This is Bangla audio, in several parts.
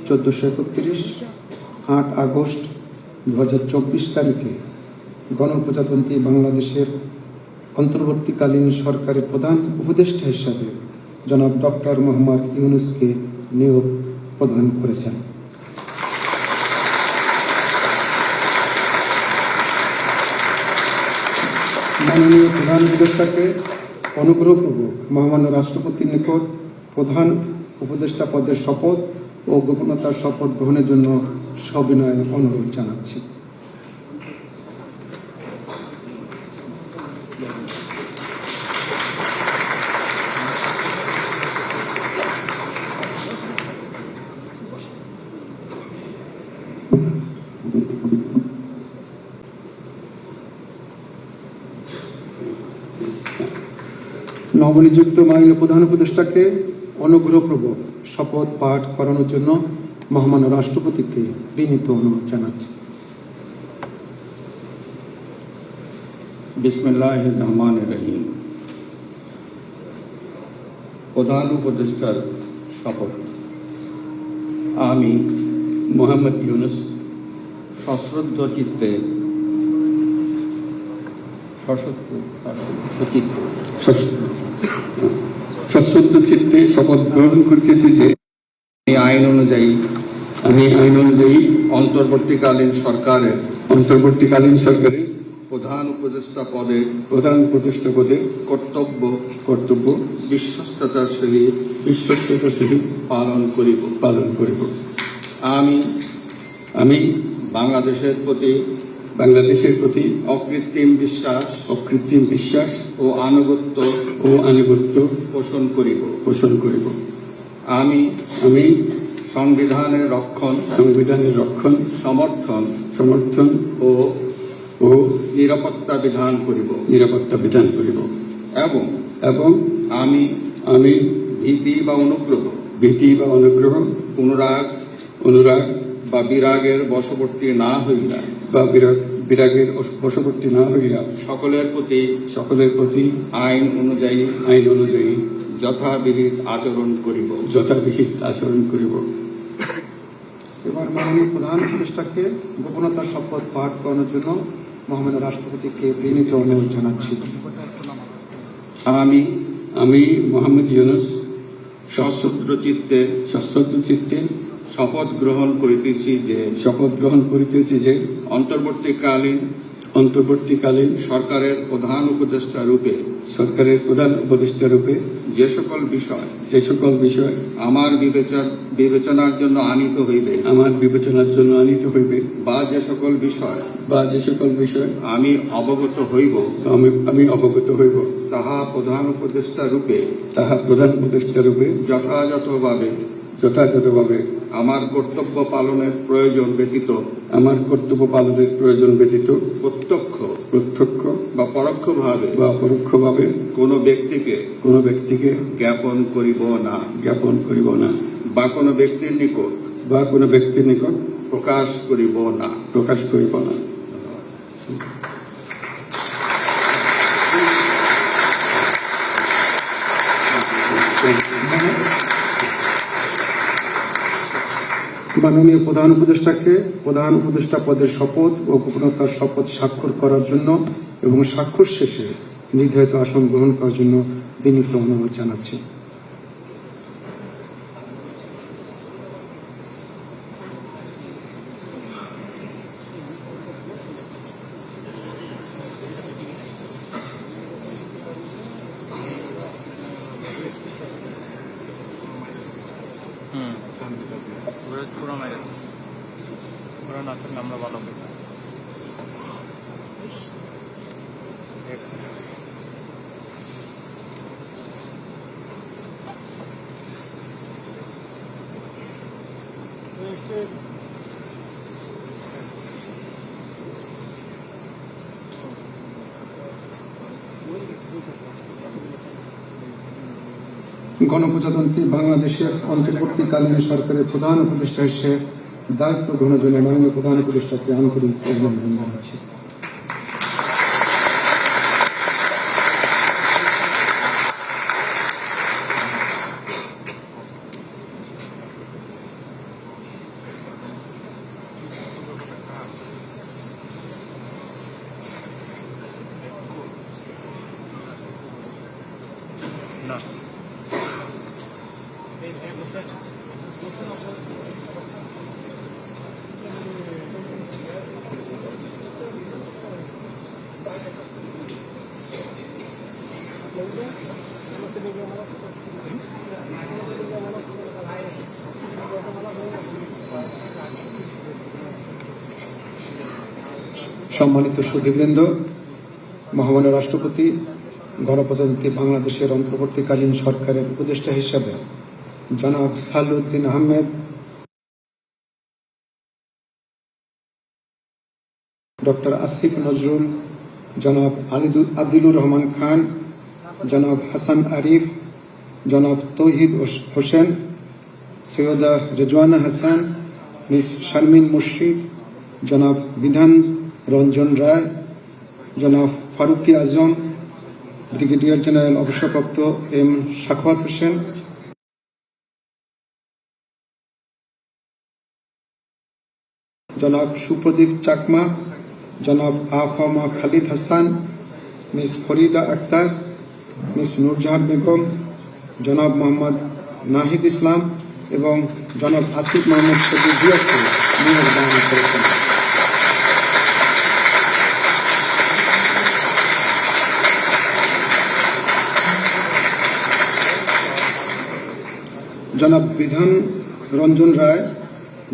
1431 8 আগস্ট 2024 তারিখে গণপ্রজাতন্ত্রী বাংলাদেশের অন্তর্বর্তীকালীন সরকারের প্রধান উপদেষ্টা হিসাবে জনাব ডক্টর মোহাম্মদ ইউনূসকে নিয়োগ প্রদান করেছেন। মাননীয় প্রধান উপদেষ্টাকে অনুগ্রহপূর্বক মহামান্য রাষ্ট্রপতির নিকট প্রধান উপদেষ্টা পদের শপথ ও গোপনতার শপথ গ্রহণের জন্য সবিনয় অনুরোধ জানাচ্ছি। নবনিযুক্ত মাননীয় প্রধান উপদেষ্টাকে অনুগ্রহপূর্বক শপথ পাঠ করানোর জন্য মহামান্য রাষ্ট্রপতিকে বিনীত অনুরোধ জানাচ্ছি। বিসমিল্লাহির রহমানির রহিম। প্রধান উপদেষ্টার শপথ। আমি মোহাম্মদ ইউনূস সশ্রদ্ধ চিত্তে শপথ গ্রহণ করিতেছি যে আমি আইন অনুযায়ী অন্তর্বর্তীকালীন সরকারের প্রধান উপদেষ্টা পদে কর্তব্য বিশ্বস্ততার সহিত পালন করিব। আমি বাংলাদেশের প্রতি অকৃত্রিম বিশ্বাস ও আনুগত্য পোষণ করিব। আমি সংবিধানের রক্ষণ সমর্থন ও নিরাপত্তা বিধান করিব এবং আমি ভীতি বা অনুগ্রহ অনুরাগ বা বিরাগের বশবর্তী না হইয়া সকলের প্রতি আইন অনুযায়ী যথাবিহিত আচরণ করিব। এবার মাননীয় প্রধান উপদেষ্টাকে গোপনতার শপথ পাঠ করানোর জন্য মহামান্য রাষ্ট্রপতিকে বিনীত অনুরোধ জানাচ্ছি। আমি মোহাম্মদ ইউনূস সশ্রদ্ধ চিত্তে শপথ গ্রহণ করিতেছি যে অন্তর্বর্তীকালীন সরকারের প্রধান উপদেষ্টা রূপে যে সকল বিষয় আমার বিবেচনার জন্য আনিত হইবে বা যে সকল বিষয় আমি অবগত হইব তাহা প্রধান উপদেষ্টা রূপে যথাযথভাবে আমার কর্তব্য পালনের প্রয়োজন ব্যতীত প্রত্যক্ষ বা পরোক্ষভাবে কোনো ব্যক্তিকে জ্ঞাপন করিব না বা কোনো ব্যক্তির নিকট প্রকাশ করিব না। মাননীয় প্রধান উপদেষ্টাকে প্রধান উপদেষ্টা পদের শপথ ও গোপনতার শপথ স্বাক্ষর করার জন্য এবং স্বাক্ষর শেষে নির্ধারিত আসন গ্রহণ করার জন্য বিনীত অনুরোধ জানাচ্ছি। আমরা ভালো গণপ্রজাতন্ত্রী বাংলাদেশের অন্তর্বর্তীকালীন সরকারের প্রধান উপদেষ্টা হিসেবে দায়িত্ব গ্রহণের জন্য মাননীয় প্রধান উপদেষ্টাকে আন্তরিক অভিনন্দন জানাচ্ছি। সম্মানিত সুধীবৃন্দ, মহামান্য রাষ্ট্রপতি গণপ্রজাতন্ত্রী বাংলাদেশের অন্তর্বর্তীকালীন সরকারের উপদেষ্টা হিসাবে জনাব সালাউদ্দিন আহমেদ, ডক্টর আসিফ নজরুল, জনাব আদিলুর রহমান খান, জনাব হাসান আরিফ, জনাব তৌহিদ হোসেন, সৈয়দা রেজওয়ানা হাসান, মিস শারমিন মুর্শিদ, জনাব বিধান রঞ্জন রায়, জনাব ফারুকি আজম, ব্রিগেডিয়ার জেনারেল অবসরপ্রাপ্ত এম সাখাওয়াত হোসেন, জনাব সুপ্রদীপ চাকমা, জনাব আফামা খালিদ হাসান, মিস ফরিদা আক্তার, মিস নুরজাহান বেগম, জনাব মোহাম্মদ নাহিদ ইসলাম এবং জনাব আসিফ মোহাম্মদ শফিক জিয়াকে নিয়োগ দান করেছেন। জনাব বিধান রঞ্জন রায়,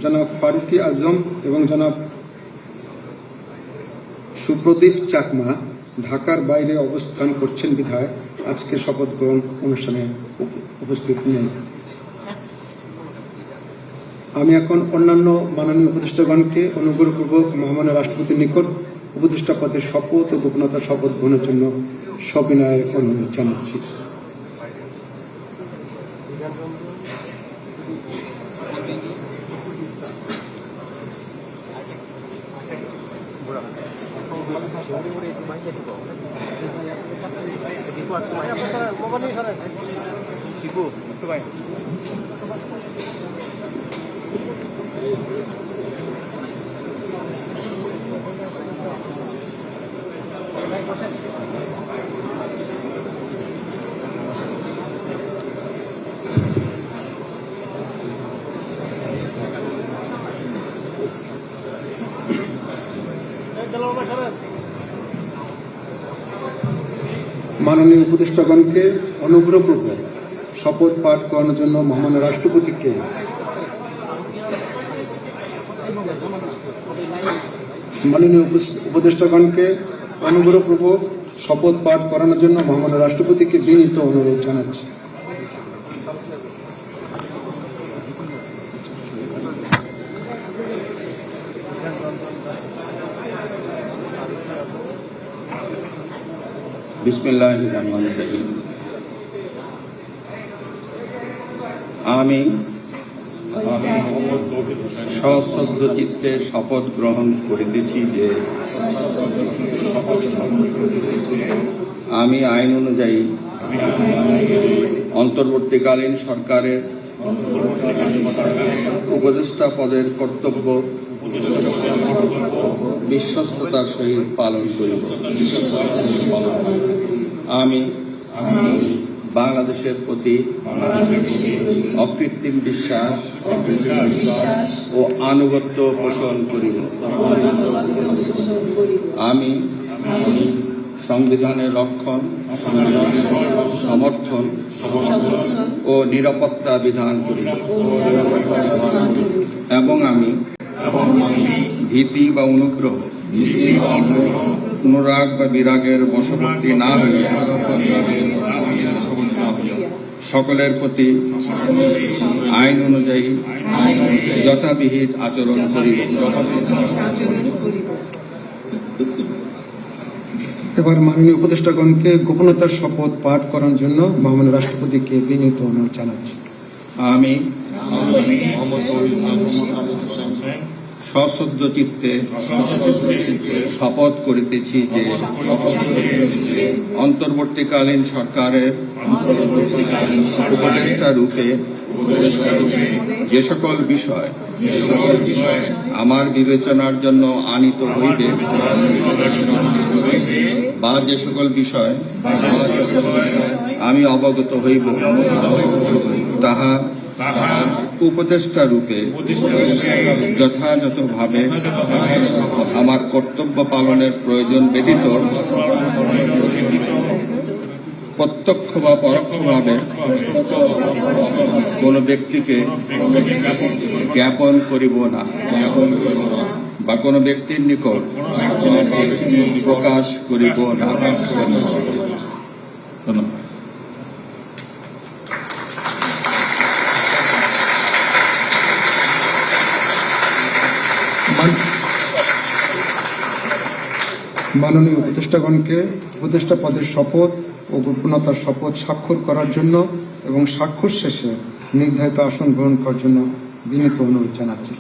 জনাব ফারুকি আজম এবং জনাব সুপ্রদীপ চাকমা ঢাকার বাইরে অবস্থান করছেন বিধায় আজকে শপথ গ্রহণ অনুষ্ঠানে উপস্থিত নেই। আমি এখন অন্যান্য মাননীয় উপদেষ্টাগণকে অনুগ্রহপূর্বক মহামান্য রাষ্ট্রপতির নিকট উপদেষ্টা পদের শপথ ও গোপনতার শপথ গ্রহণের জন্য সবিনয়ে অনুরোধ জানাচ্ছি। মাননীয় উপদেষ্টাগণকে অনুগ্রহপূর্বক শপথ পাঠ করানোর জন্য মহামান্য রাষ্ট্রপতিকে মাননীয় উপদেষ্টাগণকে অনুগ্রহপূর্বক শপথ পাঠ করানোর জন্য মহামান্য রাষ্ট্রপতিকে বিনীত অনুরোধ জানাচ্ছি। বিসমিল্লাহির রহমানির রহিম। আমি সশ্রদ্ধ চিত্তে শপথ গ্রহণ করিতেছি যে আমি আইন অনুযায়ী অন্তর্বর্তীকালীন সরকারের উপদেষ্টা পদের কর্তব্য বিশ্বস্ততার সহিত পালন করিব। আমি বাংলাদেশের প্রতি অকৃত্রিম বিশ্বাস ও আনুগত্য পোষণ করিব। আমি সংবিধানের রক্ষণ, সমর্থন ও নিরাপত্তা বিধান করিব এবং আমি ভীতি বা অনুগ্রহ, অনুরাগ বা বিরাগের বশবর্তী না হয়ে সকলের প্রতি আইন অনুযায়ী যথাবিহিত আচরণ করিব। এবার মাননীয় উপদেষ্টাগণকে গোপনতার শপথ পাঠ করার জন্য মহামান্য রাষ্ট্রপতিকে বিনীত অনুরোধ জানাচ্ছি। আমি সশ্রদ্ধ চিত্তে শপথ করিতেছি যে অন্তর্বর্তীকালীন সরকারের উপদেষ্টা রূপে যে সকল বিষয় আমার বিবেচনার জন্য আনিত হইবে বা যে সকল বিষয় আমি অবগত হইব তাহা উপদেষ্টা রূপে যথাযথভাবে আমার কর্তব্য পালনের প্রয়োজন ব্যতীত প্রত্যক্ষ বা পরোক্ষভাবে কোন ব্যক্তিকে জ্ঞাপন করিব না বা কোন ব্যক্তির নিকট প্রকাশ করিব না। ধন্যবাদ। মাননীয় উপদেষ্টাগণকে উপদেষ্টা পদের শপথ ও গোপনতার শপথ স্বাক্ষর করার জন্য এবং স্বাক্ষর শেষে নির্ধারিত আসন গ্রহণ করার জন্য বিনীত অনুরোধ জানাচ্ছি।